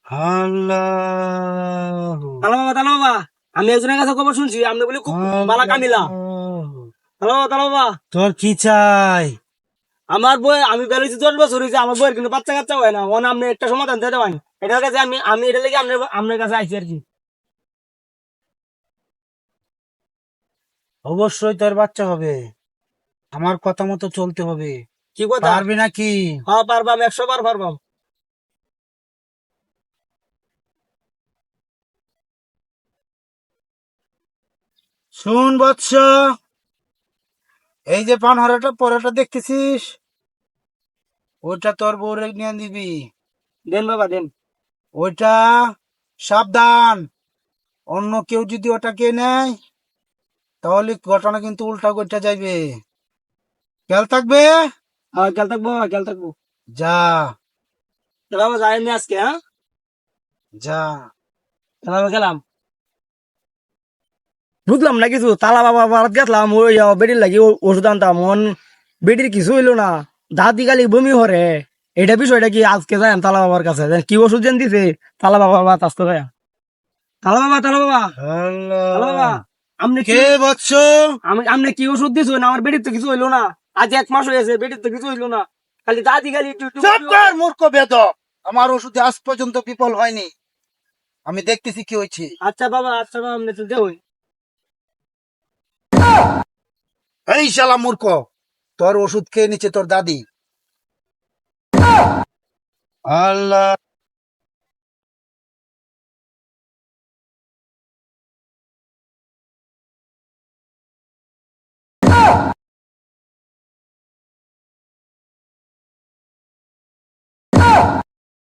আল্লাহ তালা বাবা, তালা বাবা, আমি একজনের কাছে খবর শুনছি আপনি বলি খুব বালা কামিলা। তালা বাবা, তালা বাবা, তোর কি চাই? আমার বই আমি বেরোইছি 10 বছর হয়েছে, আমার বইয়ের কিন্তু বাচ্চা কাচ্চা হয় না। ওন আপনি একটা সমাধান দিতে পারেন এটার কাছে। আমি আমি এটা লেগে আপনার কাছে আইছি আর কি। অবশ্যই তোর বাচ্চা হবে, আমার কথা মতো চলতে হবে। কি কথা? পারবি নাকি? হ্যাঁ পারবাম, 100 বার পারবাম। শুন বৎস, এই যে পানহারাটা পরাটা দেখতেছিস, ওইটা তোর বউরে নিয়ে দিবি। দেন বাবা দেন। ওইটা সাবধান, অন্য কেউ যদি ওটাকে নেয় তাহলে ঘটনা কিন্তু উল্টা করতে যাইবে। খেয়াল থাকবে। হ্যাঁ খেয়াল থাকবো, হ্যাঁ খেয়াল থাকবো। যা, তাহলে বাবা যাই আমি আজকে, হ্যাঁ যা। তাহলে আমি গেলাম। বুঝলাম না কিছু, তালা বাবা বাড়াত গেছিলাম ওই বেডির লাগি ওষুধ আনতাম, মন বেডির কিছু হইলো না, দাঁতি গালি বমি হরে। এটা বিষয়টা কি আজকে যাই তালা বাবার কাছে, কি ওষুধ যেন দিছে তালা বাবা বাবা আসতে যায়। তালা বাবা, তালা বাবা, তালা বাবা, আল্লাহ, আপনি কি কে বৎস? আপনি কি ওষুধ দিছেন? আমার বেডির তো কিছু হইলো না, আজ 1 মাস হয়েছে, বেডির তো কিছু হইলো না, খালি দাঁতি গালি একটু একটু চুপ বমি কর হরে। মূর্খ বেদক, আমার ওষুধে আজ পর্যন্ত বিফল হয়নি। আমি দেখতেছি কি হয়েছে। আচ্ছা বাবা, আচ্ছা বাবা, আপনি তো দেওই। এই শালা মূর্খ, তোর ওষুধ খেয়ে নিচ্ছে তোর দাদি। আল্লাহ।